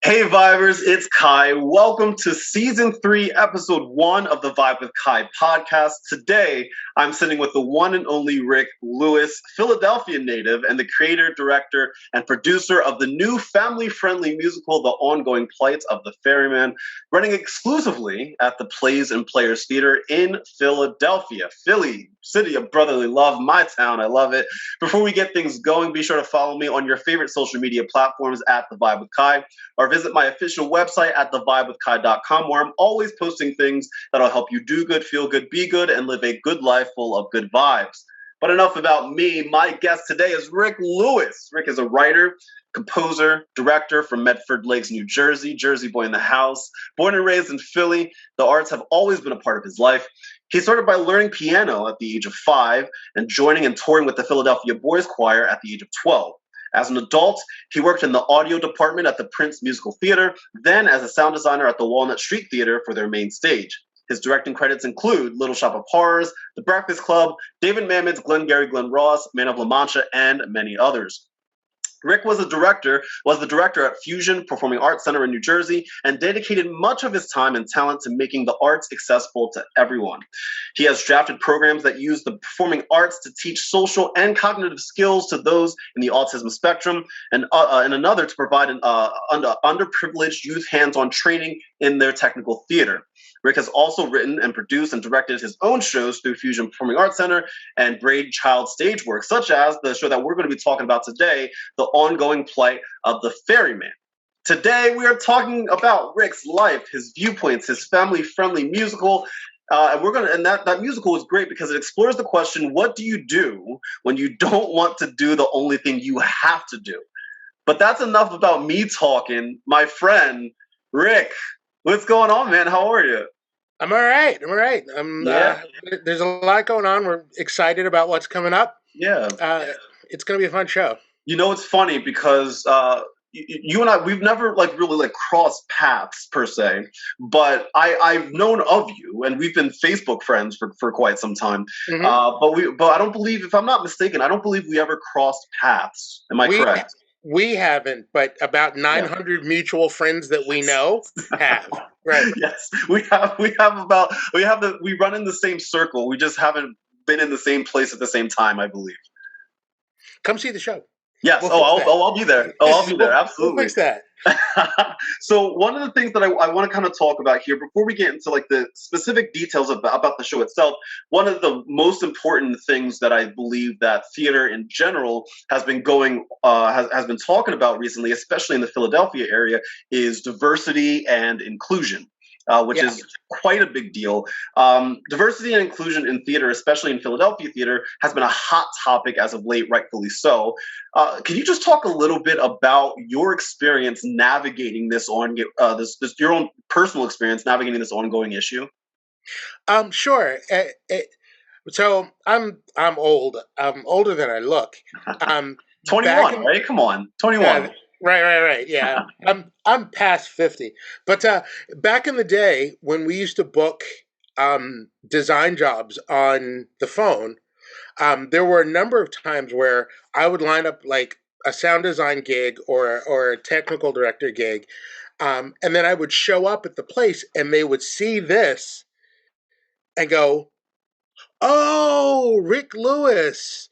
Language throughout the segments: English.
Hey Vibers, it's Kai. Welcome to Season 3, Episode 1 of the Vibe with Kai podcast. Today, I'm sitting with the one and only Ryk Lewis, Philadelphia native and the creator, director, and producer of the new family-friendly musical, The Ongoing Plight of the Ferryman, running exclusively at the Plays and Players Theater in Philadelphia. Philly, city of brotherly love, my town, I love it. Before we get things going, be sure to follow me on your favorite social media platforms at The Vibe with Kai, or visit my official website at thevibewithkai.com, where I'm always posting things that'll help you do good, feel good, be good, and live a good life full of good vibes. But enough about me. My guest today is Ryk Lewis. Ryk is a writer, composer, director from Medford Lakes, New Jersey, Jersey boy in the house. Born and raised in Philly, the arts have always been a part of his life. He started by learning piano at the age of 5 and joining and touring with the Philadelphia Boys Choir at the age of 12. As an adult, he worked in the audio department at the Prince Musical Theater, then as a sound designer at the Walnut Street Theater for their main stage. His directing credits include Little Shop of Horrors, The Breakfast Club, David Mamet's Glengarry Glen Ross, Man of La Mancha, and many others. Ryk was the director at Fusion Performing Arts Center in New Jersey and dedicated much of his time and talent to making the arts accessible to everyone. He has drafted programs that use the performing arts to teach social and cognitive skills to those in the autism spectrum, and another to provide underprivileged youth hands-on training in their technical theater. Ryk has also written and produced and directed his own shows through Fusion Performing Arts Center and Braid Child Stage Work, such as the show that we're going to be talking about today, The Ongoing Plight of the Ferryman. Today, we are talking about Ryk's life, his viewpoints, his family-friendly musical, and that musical is great because it explores the question, what do you do when you don't want to do the only thing you have to do? But that's enough about me talking. My friend, Ryk, what's going on, man? How are you? I'm all right. There's a lot going on. We're excited about what's coming up. Yeah. It's going to be a fun show. You know, it's funny because you and I, we've never really crossed paths per se, but I've known of you and we've been Facebook friends for quite some time. Mm-hmm. But I don't believe, if I'm not mistaken, I don't believe we ever crossed paths. Am I correct? We haven't, but about 900 mutual friends that we know have. Right. Yes, we run in the same circle. We just haven't been in the same place at the same time, I believe. Come see the show. Yes. I'll be there. I'll be there. Absolutely. We'll fix that. So one of the things that I want to kind of talk about here before we get into the specific details about the show itself, one of the most important things that I believe that theater in general has been has been talking about recently, especially in the Philadelphia area, is diversity and inclusion. Which is quite a big deal. Diversity and inclusion in theater, especially in Philadelphia theater, has been a hot topic as of late, rightfully so. Can you just talk a little bit about your experience navigating this your own personal experience navigating this ongoing issue? Sure. So I'm old. I'm older than I look. 21, right? Come on, 21. Right. Yeah, I'm past 50. But back in the day when we used to book design jobs on the phone, there were a number of times where I would line up a sound design gig or a technical director gig, and then I would show up at the place and they would see this and go, "Oh, Ryk Lewis,"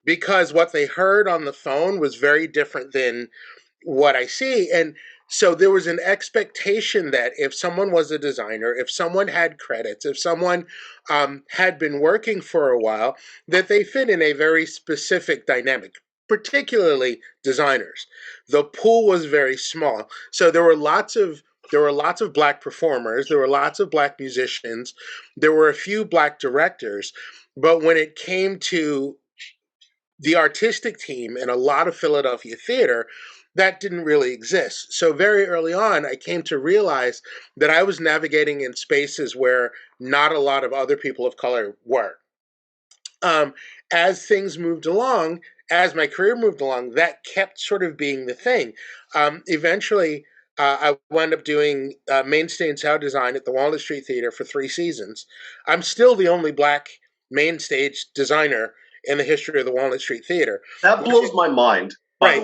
because what they heard on the phone was very different than what I see. And so there was an expectation that if someone was a designer, if someone had credits, if someone had been working for a while, that they fit in a very specific dynamic, particularly designers. The pool was very small. So there were lots of Black performers, there were lots of Black musicians, there were a few Black directors, but when it came to the artistic team in a lot of Philadelphia theater, that didn't really exist. So very early on, I came to realize that I was navigating in spaces where not a lot of other people of color were. As things moved along, as my career moved along, that kept sort of being the thing. Eventually, I wound up doing mainstage sound design at the Walnut Street Theater for 3 seasons. I'm still the only Black main stage designer in the history of the Walnut Street Theater. That blows my mind. Right,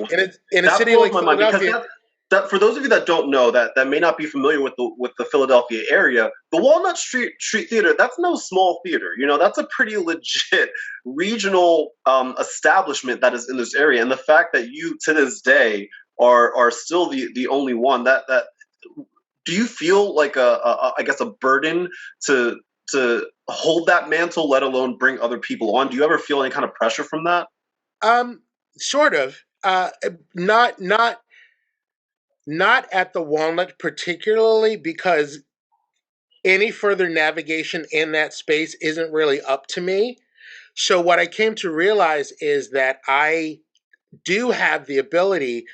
in a city like Philadelphia, that for those of you that don't know, that may not be familiar with the Philadelphia area, the Walnut Street Theater, that's no small theater. You know, that's a pretty legit regional establishment that is in this area. And the fact that you to this day are still the only one that do you feel like I guess a burden to hold that mantle, let alone bring other people on? Do you ever feel any kind of pressure from that? Um, sort of. Not not at the Walnut particularly, because any further navigation in that space isn't really up to me. So what I came to realize is that I do have the ability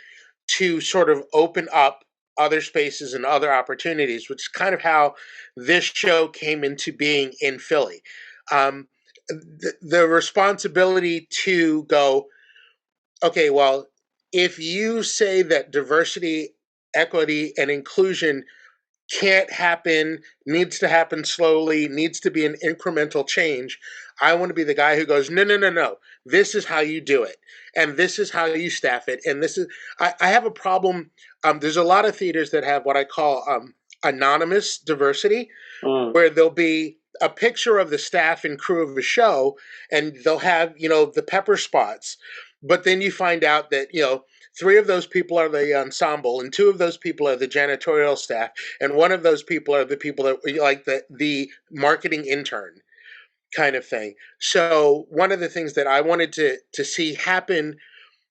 to sort of open up other spaces and other opportunities, which is kind of how this show came into being in Philly. The responsibility to go, okay, well, if you say that diversity, equity, and inclusion can't happen, needs to happen slowly, needs to be an incremental change. I want to be the guy who goes, no, no, no, no. This is how you do it. And this is how you staff it. And this is, I have a problem. There's a lot of theaters that have what I call anonymous diversity, Mm. where there'll be a picture of the staff and crew of a show, and they'll have, you know, the pepper spots. But then you find out that, you know, three of those people are the ensemble, and two of those people are the janitorial staff, and one of those people are the people that like the marketing intern kind of thing. So one of the things that I wanted to see happen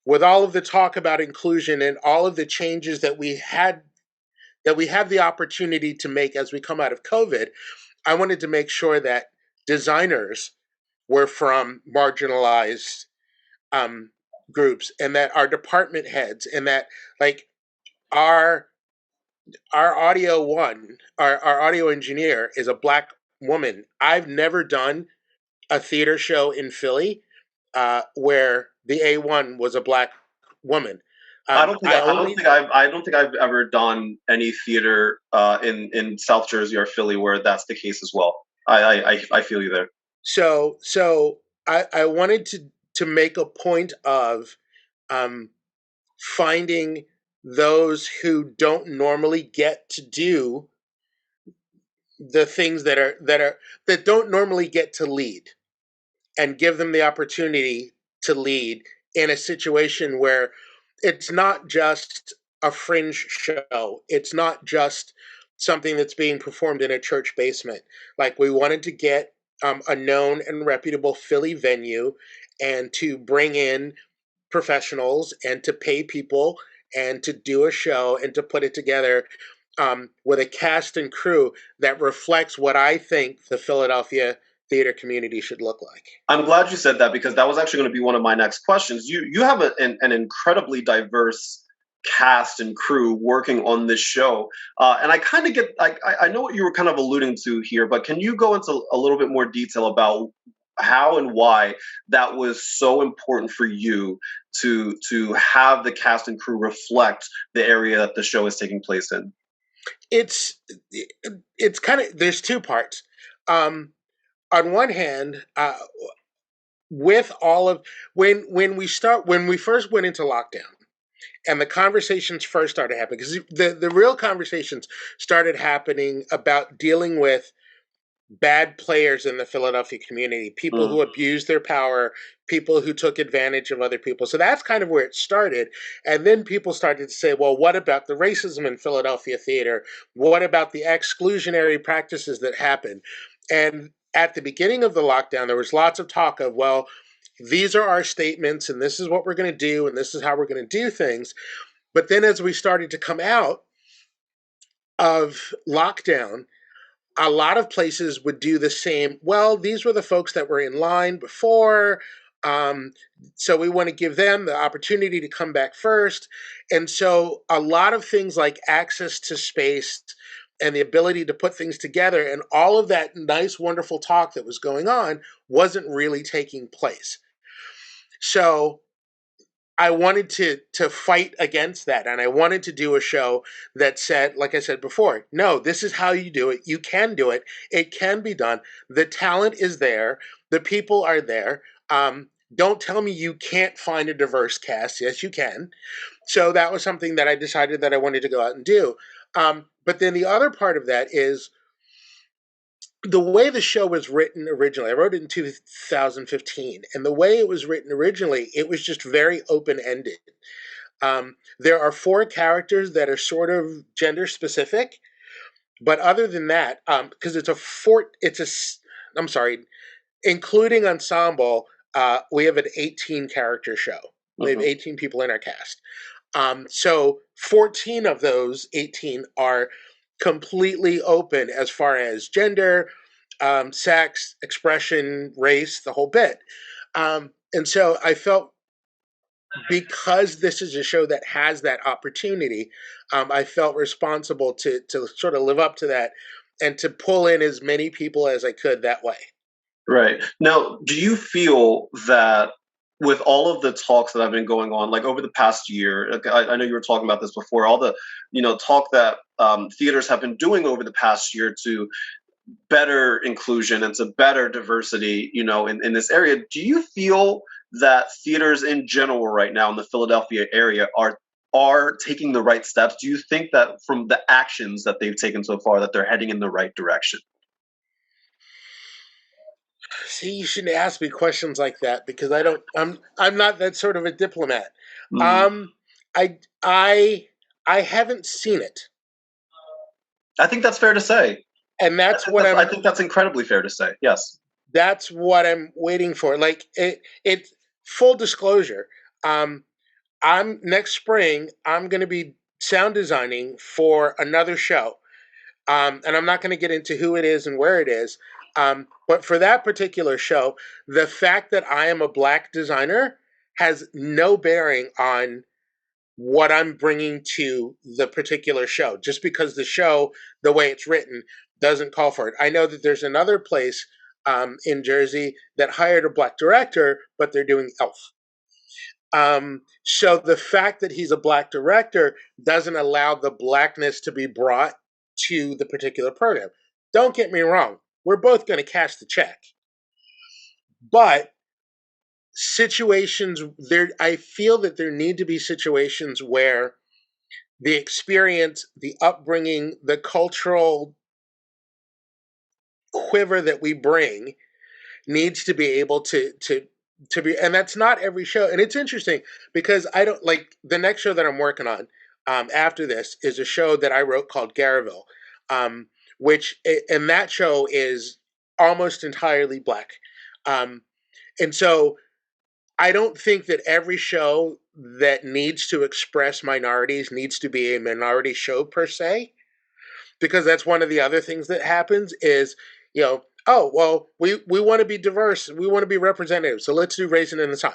with all of the talk about inclusion and all of the changes that we have the opportunity to make as we come out of COVID, I wanted to make sure that designers were from marginalized um, groups, and that our department heads, and that like our our audio one, our audio engineer is a black woman. I've never done a theater show in Philly where the A1 was a black woman. I only I don't think I've ever done any theater in South Jersey or Philly where that's the case as well. I feel you there. so I wanted to make a point of um, finding those who don't normally get to do the things that don't normally get to lead, and give them the opportunity to lead in a situation where it's not just a fringe show. It's not just something that's being performed in a church basement. Like, we wanted to get a known and reputable Philly venue, and to bring in professionals, and to pay people, and to do a show, and to put it together with a cast and crew that reflects what I think the Philadelphia theater community should look like. I'm glad you said that because that was actually going to be one of my next questions. You have an incredibly diverse cast and crew working on this show, and I kind of get I know what you were kind of alluding to here, but can you go into a little bit more detail about how and why that was so important for you to have the cast and crew reflect the area that the show is taking place in? It's it's kind of, there's two parts. On one hand, with all of when we first went into lockdown, and the conversations first started happening, because the real conversations started happening about dealing with bad players in the Philadelphia community, people Mm. who abused their power, people who took advantage of other people. So that's kind of where it started. And then people started to say, well, what about the racism in Philadelphia theater? What about the exclusionary practices that happen? And at the beginning of the lockdown, there was lots of talk of, well, these are our statements, and this is what we're going to do, and this is how we're going to do things. But then as we started to come out of lockdown, a lot of places would do the same. Well, these were the folks that were in line before. Um, so we want to give them the opportunity to come back first. And so a lot of things like access to space and the ability to put things together, and all of that nice, wonderful talk that was going on, wasn't really taking place. So I wanted to fight against that, and I wanted to do a show that said, like I said before, no, this is how you do it. You can do it. It can be done. The talent is there. The people are there. don't tell me you can't find a diverse cast. Yes, you can. So that was something that I decided that I wanted to go out and do. But then the other part of that is the way the show was written originally. I wrote it in 2015, and the way it was written originally, it was just very open ended. There are four characters that are sort of gender specific, but other than that, because I'm sorry, including ensemble, we have an 18 character show. We have 18 people in our cast. So 14 of those 18 are completely open as far as gender, sex, expression, race, the whole bit. And so I felt, because this is a show that has that opportunity, I felt responsible to sort of live up to that and to pull in as many people as I could that way. Right. Now, do you feel that with all of the talks that have been going on, like over the past year, like, I know you were talking about this before, all the, talk that theaters have been doing over the past year to better inclusion and to better diversity, in this area, do you feel that theaters in general right now in the Philadelphia area are taking the right steps? Do you think that from the actions that they've taken so far that they're heading in the right direction? See, you shouldn't ask me questions like that because I'm not that sort of a diplomat. Mm. Um, I I haven't seen it, I think that's fair to say. and I think that's incredibly fair to say. Yes. that's what I'm waiting for. Like it full disclosure. Um, I'm next spring. I'm going to be sound designing for another show, and I'm not going to get into who it is and where it is. But for that particular show, the fact that I am a black designer has no bearing on what I'm bringing to the particular show, just because the show, the way it's written, doesn't call for it. I know that there's another place in Jersey that hired a black director, but they're doing Elf. So the fact that he's a black director doesn't allow the blackness to be brought to the particular program. Don't get me wrong, we're both going to cash the check. But situations there, I feel that there need to be situations where the experience, the upbringing, the cultural quiver that we bring needs to be able to be, and that's not every show. And it's interesting because I don't like the next show that I'm working on after this is a show that I wrote called Garraville, which and that show is almost entirely black, um, and so I don't think that every show that needs to express minorities needs to be a minority show per se, because that's one of the other things that happens is, oh well, we want to be diverse, we want to be representative, so let's do Raisin in the Sun,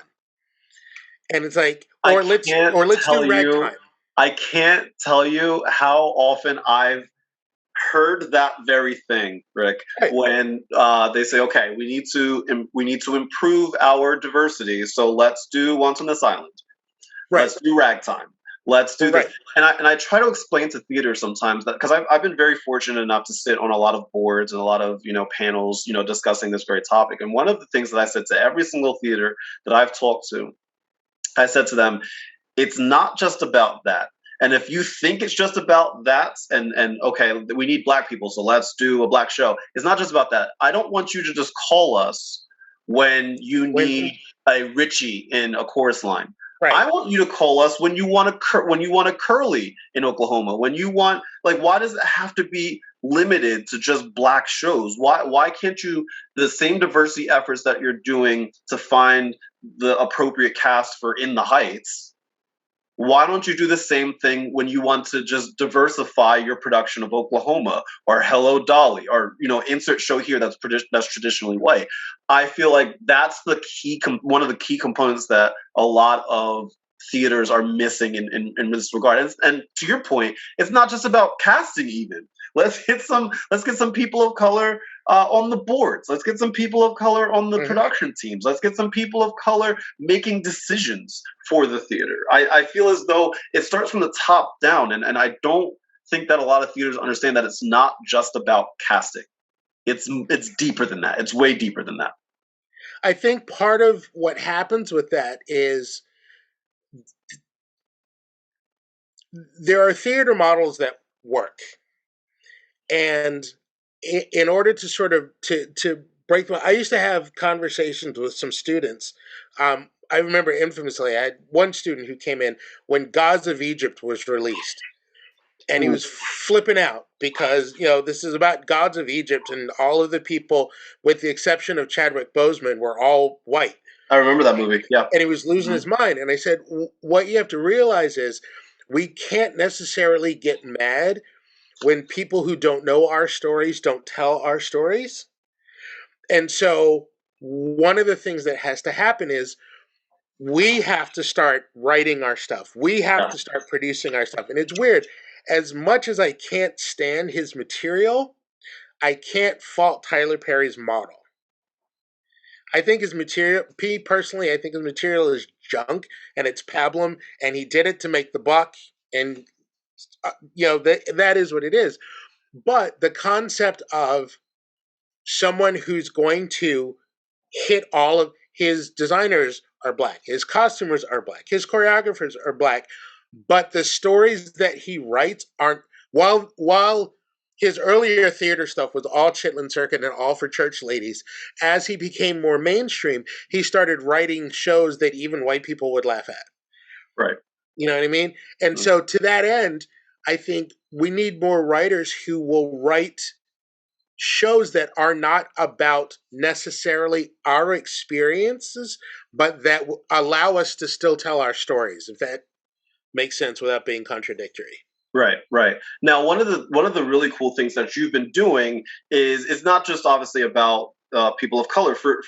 and it's like, I can't or let's do tell you. Ragtime. I can't tell you how often I've heard that very thing, Rick, Right, when they say, "Okay, we need to improve our diversity, so let's do Once on This Island, right, let's do Ragtime, let's do this." right, And I try to explain to theater sometimes that, because I've been very fortunate enough to sit on a lot of boards and a lot of panels, discussing this very topic. And one of the things that I said to every single theater that I've talked to, I said to them, it's not just about that. And if you think it's just about that, and okay, we need black people, so let's do a black show. It's not just about that. I don't want you to just call us when you when need a Richie in a chorus line. right. I want you to call us when you want a Curly in Oklahoma. When you want, like, why does it have to be limited to just black shows? Why can't you, the same diversity efforts that you're doing to find the appropriate cast for In the Heights, why don't you do the same thing when you want to just diversify your production of Oklahoma or Hello Dolly, or insert show here that's traditionally white? I feel like that's the key one of the key components that a lot of theaters are missing in this regard. And to your point, it's not just about casting even. Let's get some people of color on the boards. Let's get some people of color on the Mhm. production teams. Let's get some people of color making decisions for the theater. I feel as though it starts from the top down, and I don't think that a lot of theaters understand that it's not just about casting. It's deeper than that. It's way deeper than that. I think part of what happens with that is there are theater models that work, and in order to sort of to break them, I used to have conversations with some students. I remember infamously, I had one student who came in when Gods of Egypt was released, and he Ooh, was flipping out because this is about Gods of Egypt, and all of the people, with the exception of Chadwick Boseman, were all white, I remember that movie. Yeah. and he was losing Mhm. his mind. And I said, what you have to realize is we can't necessarily get mad when people who don't know our stories don't tell our stories. And so one of the things that has to happen is we have to start writing our stuff. We have Yeah. to start producing our stuff. And it's weird. As much as I can't stand his material, I can't fault Tyler Perry's model. I think his material, personally, I think his material is junk and it's pablum, and he did it to make the buck. And, that is what it is. But the concept of someone who's going to hit all of his designers are black, his costumers are black, his choreographers are black, but the stories that he writes aren't. While his earlier theater stuff was all Chitlin Circuit and all for church ladies, as he became more mainstream, he started writing shows that even white people would laugh at. Right. You know what I mean? And Mhm. so to that end, I think we need more writers who will write shows that are not about necessarily our experiences, but that allow us to still tell our stories, if that makes sense without being contradictory. Right, right. Now, one of the really cool things that you've been doing is it's not just obviously about people of color. For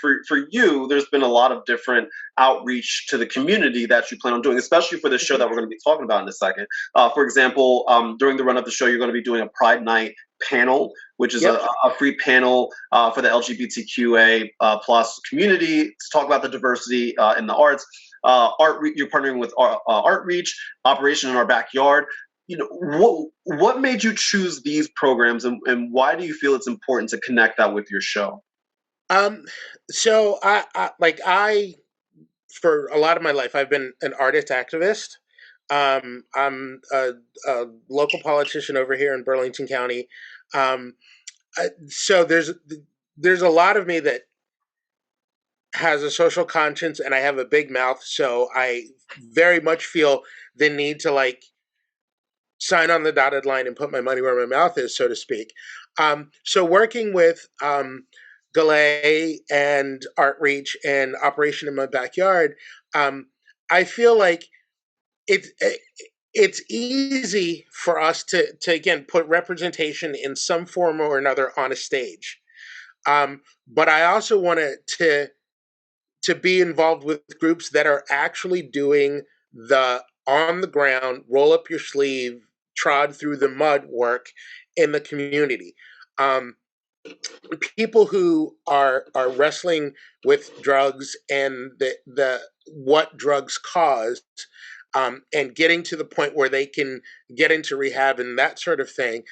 you, there's been a lot of different outreach to the community that you plan on doing, especially for the show Mhm. that we're going to be talking about in a second. For example, during the run of the show, you're going to be doing a Pride Night panel, which is Yep. a free panel for the LGBTQA plus community to talk about the diversity in the arts. You're partnering with Art Reach, Operation in Our Backyard. What made you choose these programs, and why do you feel it's important to connect that with your show? Um, so I for a lot of my life, I've been an artist activist. I'm a local politician over here in Burlington County. Um, so there's a lot of me that has a social conscience, and I have a big mouth, so I very much feel the need to sign on the dotted line and put my money where my mouth is, so to speak. So working with Galay and Art Reach and Operation in My Backyard, um, I feel like it's it's easy for us to again put representation in some form or another on a stage. But I also want to be involved with groups that are actually doing the on the ground, roll up your sleeve, trod through the mud work in the community. Um, People who are wrestling with drugs and the what drugs cause, and getting to the point where they can get into rehab and that sort of thing.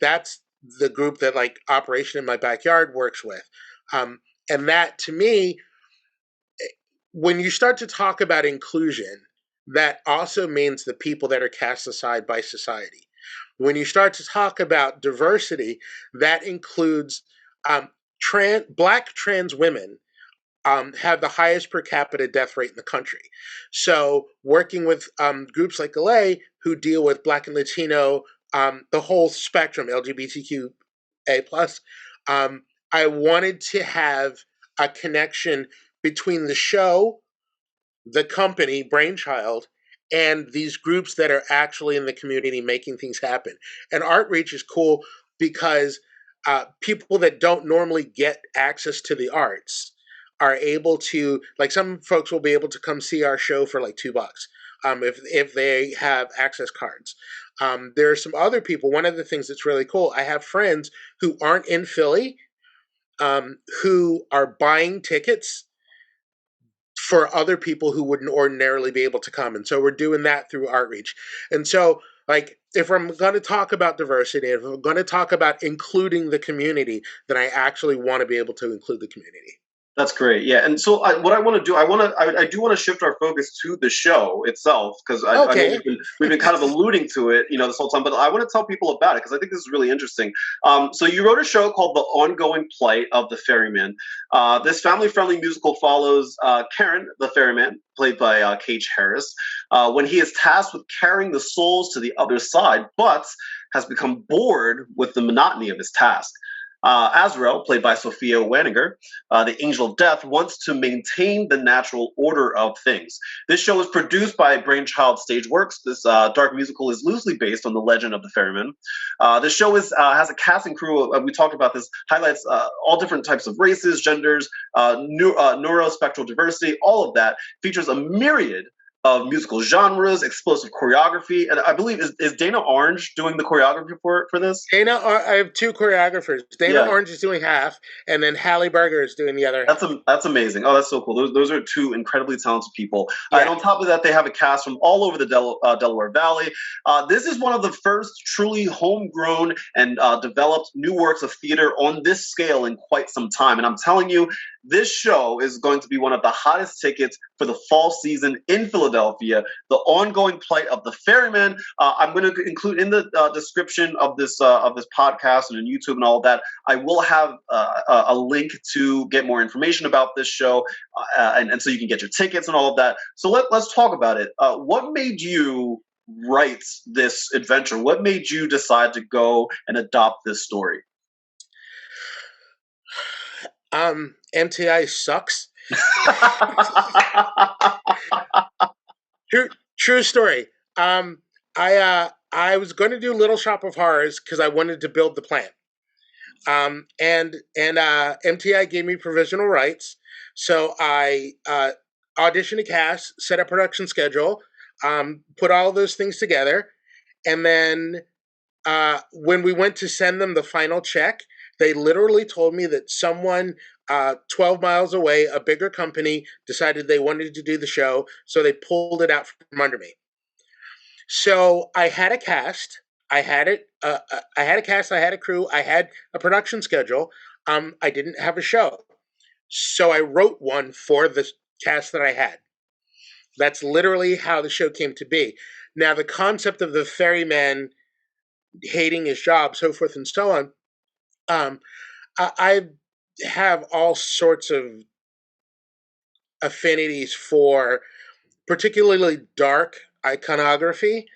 That's the group that Operation in My Backyard works with, and that to me, when you start to talk about inclusion, that also means the people that are cast aside by society. When you start to talk about diversity, that includes um, black trans women have the highest per capita death rate in the country. So, working with groups like LA who deal with Black and Latino, the whole spectrum, LGBTQA plus, I wanted to have a connection between the show, the company, Brainchild, and these groups that are actually in the community making things happen. And Art Reach is cool because people that don't normally get access to the arts are able to, some folks will be able to come see our show for $2, if they have access cards. There are some other people. One of the things that's really cool, I have friends who aren't in Philly, who are buying tickets for other people who wouldn't ordinarily be able to come. And so we're doing that through Outreach. And so, if I'm going to talk about diversity, if I'm going to talk about including the community, then I actually want to be able to include the community. That's great. Yeah, and so what I want to do, I do want to shift our focus to the show itself because I know Okay. we've been kind of alluding to it, this whole time. But I want to tell people about it because I think this is really interesting. So you wrote a show called "The Ongoing Plight of the Ferryman." This family-friendly musical follows Karen, the ferryman, played by Cage Harris, when he is tasked with carrying the souls to the other side, but has become bored with the monotony of his task. Azrael, played by Sophia Waniger, the Angel of Death, wants to maintain the natural order of things. This show is produced by Brainchild Stageworks. This dark musical is loosely based on the legend of the Ferryman. This show has a cast and crew, we talked about this, highlights all different types of races, genders, neurospectral diversity, all of that, features a myriad of musical genres, explosive choreography, and I believe is Dana Orange doing the choreography for this? I have two choreographers. Dana Orange is doing half, and then Halle Berger is doing the other half. That's amazing. Oh, that's so cool. Those are two incredibly talented people. Yeah. And on top of that, they have a cast from all over the Delaware Valley. This is one of the first truly homegrown and developed new works of theater on this scale in quite some time. And I'm telling you, this show is going to be one of the hottest tickets for the fall season in Philadelphia. The Ongoing Plight of the Ferryman. I'm going to include in the description of this podcast and on YouTube and all of that. I will have a link to get more information about this show, and so you can get your tickets and all of that. So let's talk about it. What made you write this adventure? What made you decide to go and adopt this story? MTI sucks. True story. I was going to do Little Shop of Horrors because I wanted to build the plant. And MTI gave me provisional rights, so I auditioned a cast, set a production schedule, put all those things together, and then when we went to send them the final check, they literally told me that someone 12 miles away, a bigger company, decided they wanted to do the show, so they pulled it out from under me. So I had a cast. I had a crew. I had a production schedule. I didn't have a show. So I wrote one for the cast that I had. That's literally how the show came to be. Now, the concept of the ferryman hating his job, so forth and so on, I have all sorts of affinities for particularly dark iconography.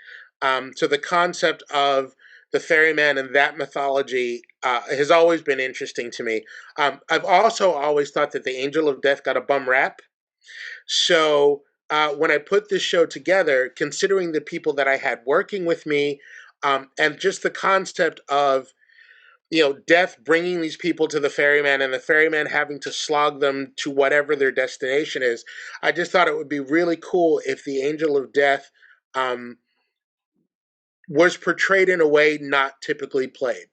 So the concept of the ferryman and that mythology has always been interesting to me. I've also always thought that the Angel of Death got a bum rap. So when I put this show together, considering the people that I had working with me, and just the concept of death bringing these people to the ferryman and the ferryman having to slog them to whatever their destination is, I just thought it would be really cool if the Angel of Death was portrayed in a way not typically played.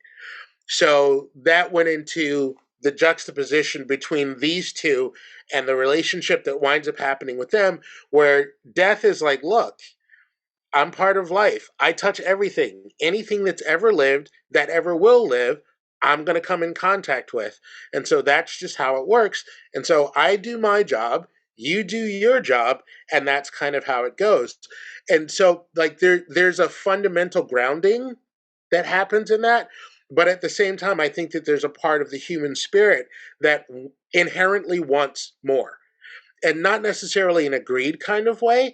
So that went into the juxtaposition between these two and the relationship that winds up happening with them, where death is like, look, I'm part of life. I touch everything. Anything that's ever lived, that ever will live, I'm going to come in contact with. And so that's just how it works. And so I do my job, you do your job, and that's kind of how it goes. And so like there's a fundamental grounding that happens in that. But at the same time, I think that there's a part of the human spirit that inherently wants more. And not necessarily in a greed kind of way,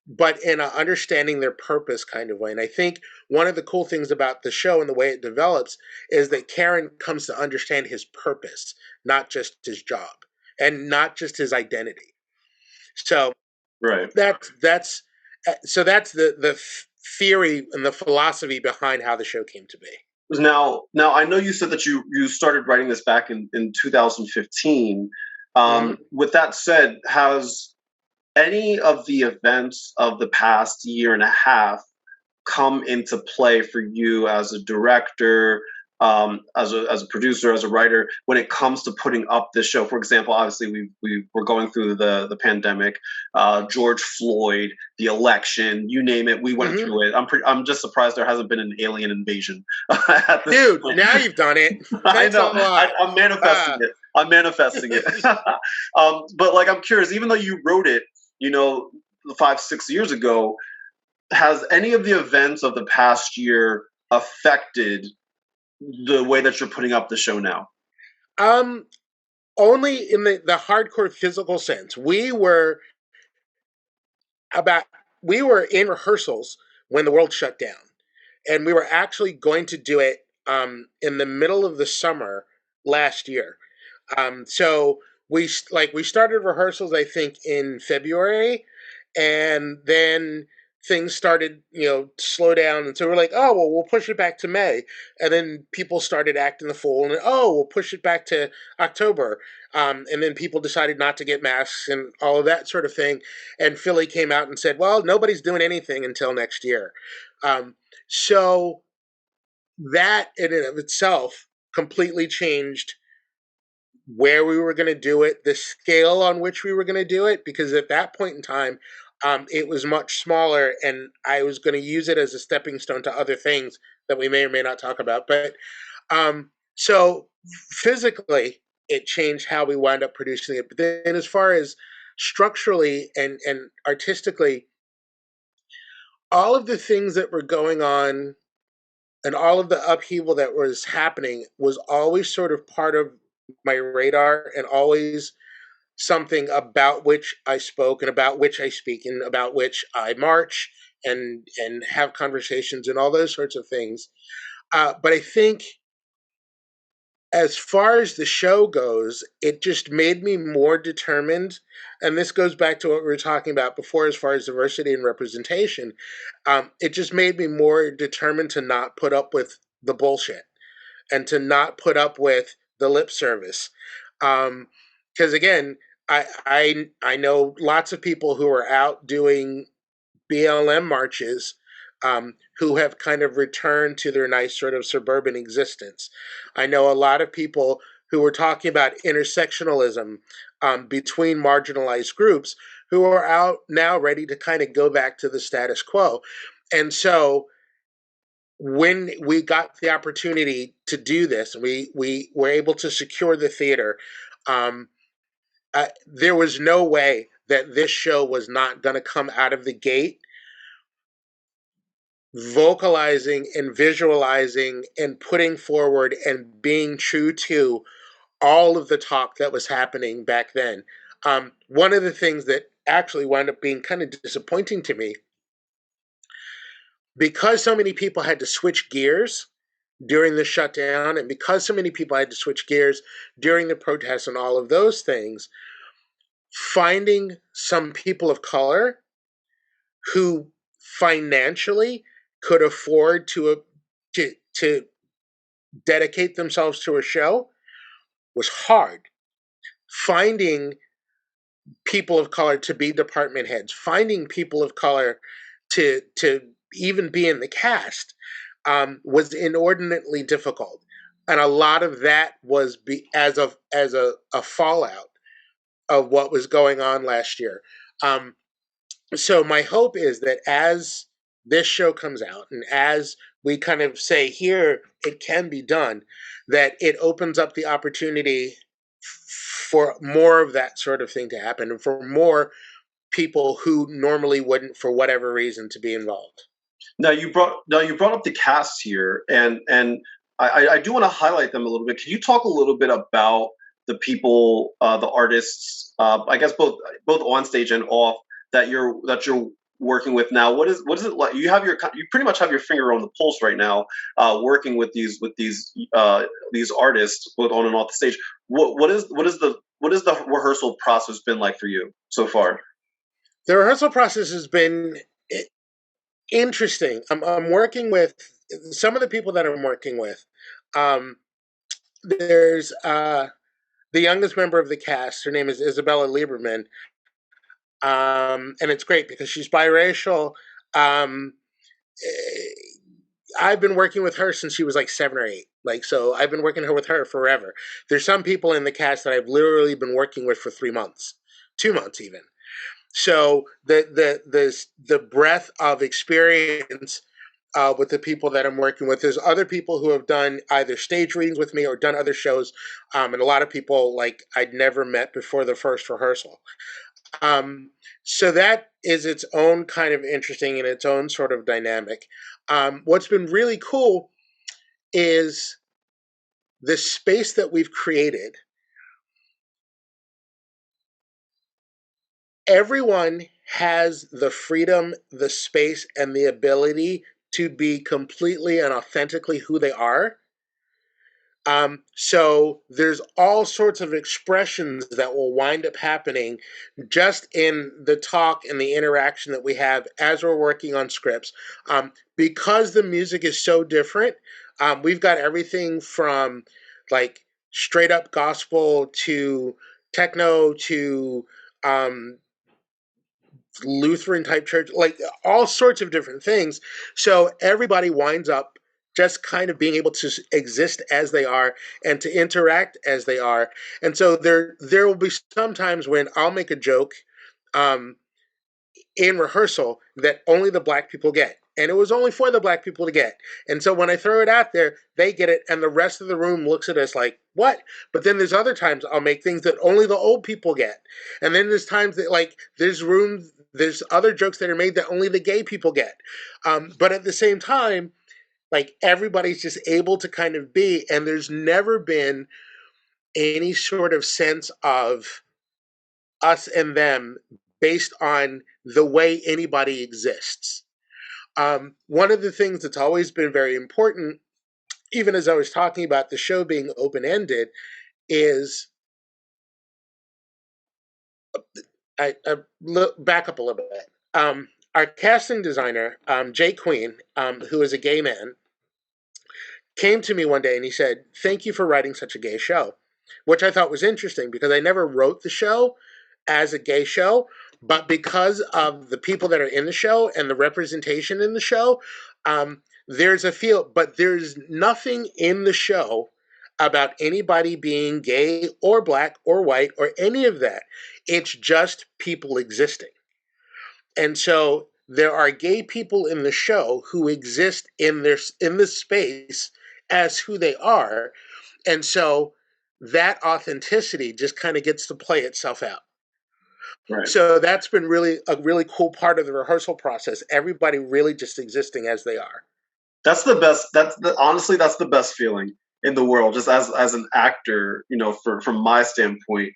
but in a understanding their purpose kind of way. And I think one of the cool things about the show and the way it develops is that Karen comes to understand his purpose, not just his job and not just his identity. So right. that's the theory and the philosophy behind how the show came to be. Now I know you said that you started writing this back in 2015. With that said, has any of the events of the past year and a half come into play for you as a director, as a producer, as a writer, when it comes to putting up this show? For example, obviously we're going through the pandemic, George Floyd, the election, you name it, we went through it. I'm just surprised there hasn't been an alien invasion. Dude, now you've done it. I know. I'm manifesting it. I'm manifesting it. But like, I'm curious, even though you wrote it, 5, 6 years ago, has any of the events of the past year affected the way that you're putting up the show now? Um, Only in the hardcore physical sense. About we were in rehearsals when the world shut down, and we were actually going to do it in the middle of the summer last year. So we started rehearsals, I think, in February, and then things started, to slow down, and so we're like, oh well, we'll push it back to May, and then people started acting the fool, and oh, we'll push it back to October, and then people decided not to get masks and all of that sort of thing, and Philly came out and said, well, nobody's doing anything until next year, so that in and of itself completely changed where we were going to do it, the scale on which we were going to do it, because at that point in time, it was much smaller, and I was going to use it as a stepping stone to other things that we may or may not talk about. But so physically, it changed how we wound up producing it. But then, as far as structurally and artistically, all of the things that were going on and all of the upheaval that was happening was always sort of part of my radar, and always something about which I spoke and about which I speak and about which I march and have conversations and all those sorts of things. But I think as far as the show goes, it just made me more determined. And this goes back to what we were talking about before, as far as diversity and representation. It just made me more determined to not put up with the bullshit and to not put up with the lip service. Because again, I know lots of people who are out doing BLM marches, who have kind of returned to their nice sort of suburban existence. I know a lot of people who were talking about intersectionalism, between marginalized groups, who are out now ready to kind of go back to the status quo. And so when we got the opportunity to do this, we were able to secure the theater. Um, there was no way that this show was not going to come out of the gate vocalizing and visualizing and putting forward and being true to all of the talk that was happening back then. One of the things that actually wound up being kind of disappointing to me, because so many people had to switch gears during the shutdown, and because so many people had to switch gears during the protests and all of those things, finding some people of color who financially could afford to dedicate themselves to a show was hard. Finding people of color to be department heads, finding people of color to even be in the cast, was inordinately difficult, and a lot of that was as a fallout of what was going on last year. So my hope is that as this show comes out and as we kind of say here it can be done, that it opens up the opportunity for more of that sort of thing to happen and for more people who normally wouldn't, for whatever reason, to be involved. Now you brought up the cast here, and I do want to highlight them a little bit. Can you talk a little bit about the people, the artists, I guess both on stage and off, that you're working with now? What is it like? You pretty much have your finger on the pulse right now, working with these artists both on and off the stage. What is the rehearsal process been like for you so far? The rehearsal process has been interesting. I'm working with some of the people that I'm working with. Um, there's the youngest member of the cast. Her name is Isabella Lieberman, and it's great because she's biracial. Um, eh, I've been working with her since she was like 7 or 8. Like, so I've been working with her forever. There's some people in the cast that I've literally been working with for 3 months, 2 months even. So the breadth of experience with the people that I'm working with. There's other people who have done either stage readings with me or done other shows, and a lot of people like I'd never met before the first rehearsal. So that is its own kind of interesting and its own sort of dynamic. What's been really cool is the space that we've created. Everyone has the freedom, the space, and the ability to be completely and authentically who they are. So there's all sorts of expressions that will wind up happening just in the talk and the interaction that we have as we're working on scripts. Because the music is so different, we've got everything from like straight up gospel to techno to um, Lutheran type church, like all sorts of different things. So everybody winds up just kind of being able to exist as they are and to interact as they are. And so there will be some times when I'll make a joke um, in rehearsal that only the black people get. And it was only for the black people to get. And so when I throw it out there, they get it, and the rest of the room looks at us like, what? But then there's other times I'll make things that only the old people get. And then there's times that, like, there's other jokes that are made that only the gay people get. But at the same time, like, everybody's just able to kind of be, and there's never been any sort of sense of us and them based on the way anybody exists. One of the things that's always been very important, even as I was talking about the show being open ended, is back up a little bit. Our casting designer, Jay Queen, who is a gay man, came to me one day and he said, "Thank you for writing such a gay show," which I thought was interesting because I never wrote the show as a gay show, but because of the people that are in the show and the representation in the show, there's a feel, but there's nothing in the show about anybody being gay or black or white or any of that. It's just people existing. And so there are gay people in the show who exist in this space as who they are. And so that authenticity just kind of gets to play itself out. Right. So that's been really a really cool part of the rehearsal process. Everybody really just existing as they are. That's the best. Honestly, that's the best feeling in the world. Just as an actor, from my standpoint,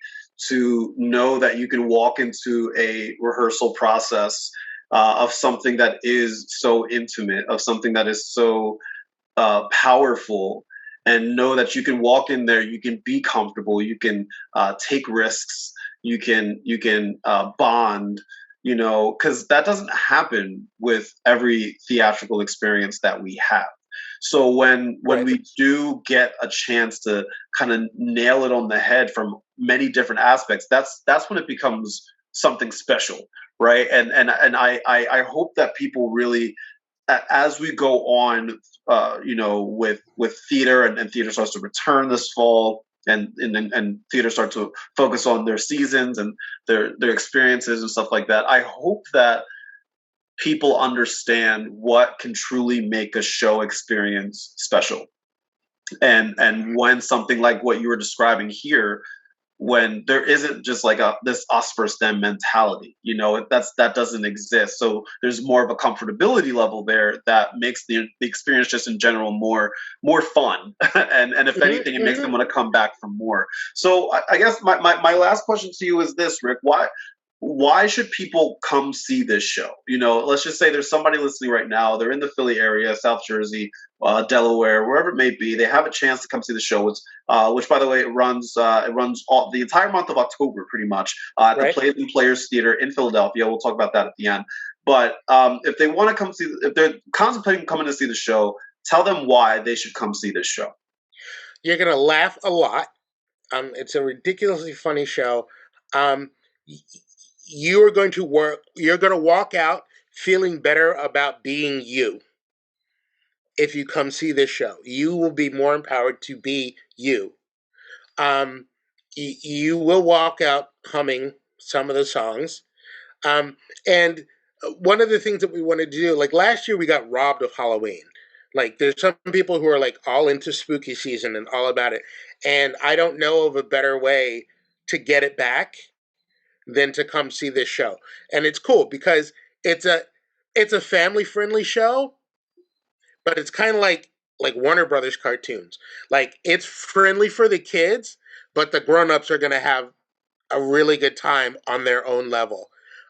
to know that you can walk into a rehearsal process of something that is so intimate, of something that is so powerful, and know that you can walk in there, you can be comfortable, you can take risks, you can bond, because that doesn't happen with every theatrical experience that we have. So when we do get a chance to kind of nail it on the head from many different aspects, that's when it becomes something special, right? And I hope that people really, as we go on, with theater, and theater starts to return this fall, and theater start to focus on their seasons and their experiences and stuff like that. I hope that people understand what can truly make a show experience special, and when something like what you were describing here, when there isn't just like this us versus them mentality, that doesn't exist. So there's more of a comfortability level there that makes the experience just in general more fun, and if anything, it makes them want to come back for more. So I guess my last question to you is this, Ryk: why should people come see this show? Let's just say there's somebody listening right now. They're in the Philly area, South Jersey, Delaware, wherever it may be. They have a chance to come see the show, which, by the way, it runs all the entire month of October, pretty much, at the Plays and Players Theater in Philadelphia. We'll talk about that at the end. But if they want to come see, if they're contemplating coming to see the show, tell them why they should come see this show. You're gonna laugh a lot. It's a ridiculously funny show. You're going to walk out feeling better about being you. If you come see this show, you will be more empowered to be you. You will walk out humming some of the songs. And one of the things that we wanted to do, like last year, we got robbed of Halloween. Like, there's some people who are like all into spooky season and all about it, and I don't know of a better way to get it back than to come see this show. And it's cool because it's a it's a family friendly show, but it's kind of like Warner Brothers cartoons. Like, it's friendly for the kids, but the grown ups are going to have a really good time on their own level.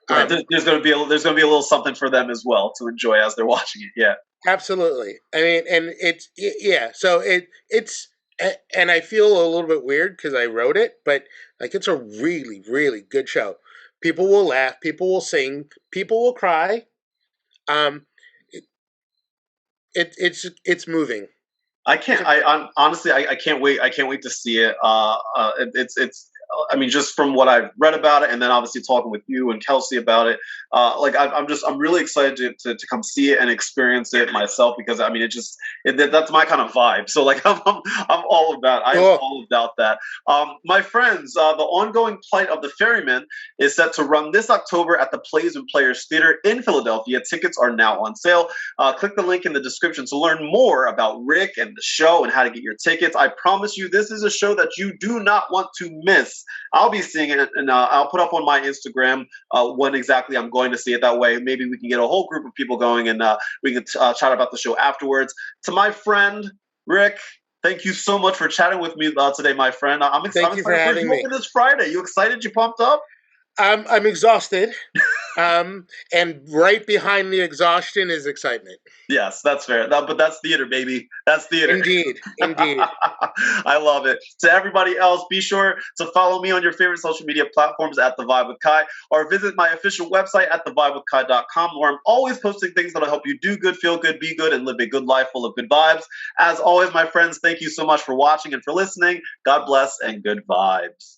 Right. There's going to be there's going to be a little something for them as well to enjoy as they're watching it. Yeah. Absolutely. I mean, and yeah. So it's and I feel a little bit weird because I wrote it, but like it's a really really good show. People will laugh, people will sing, people will cry. Um, it, it's moving. I can't. Honestly, I can't wait. I can't wait to see it. It's. I mean, just from what I've read about it, and then obviously talking with you and Kelsey about it, I'm really excited to come see it and experience it myself because I mean, that's my kind of vibe. So like, I'm all about. I'm all about that. My friends, the ongoing plight of the Ferryman is set to run this October at the Plays and Players Theater in Philadelphia. Tickets are now on sale. Click the link in the description to learn more about Ryk and the show and how to get your tickets. I promise you, this is a show that you do not want to miss. I'll be seeing it, and I'll put up on my Instagram when exactly I'm going to see it. That way, maybe we can get a whole group of people going, and we can chat about the show afterwards. To my friend Ryk, thank you so much for chatting with me today, my friend. I'm excited. Thank you for having me. This Friday, you excited? You pumped up? I'm exhausted. And right behind the exhaustion is excitement. Yes, that's fair. But that's theater, baby. That's theater. Indeed. I love it. To everybody else, be sure to follow me on your favorite social media platforms at The Vibe with Kai, or visit my official website at thevibewithkai.com, where I'm always posting things that'll help you do good, feel good, be good, and live a good life full of good vibes. As always, my friends, thank you so much for watching and for listening. God bless and good vibes.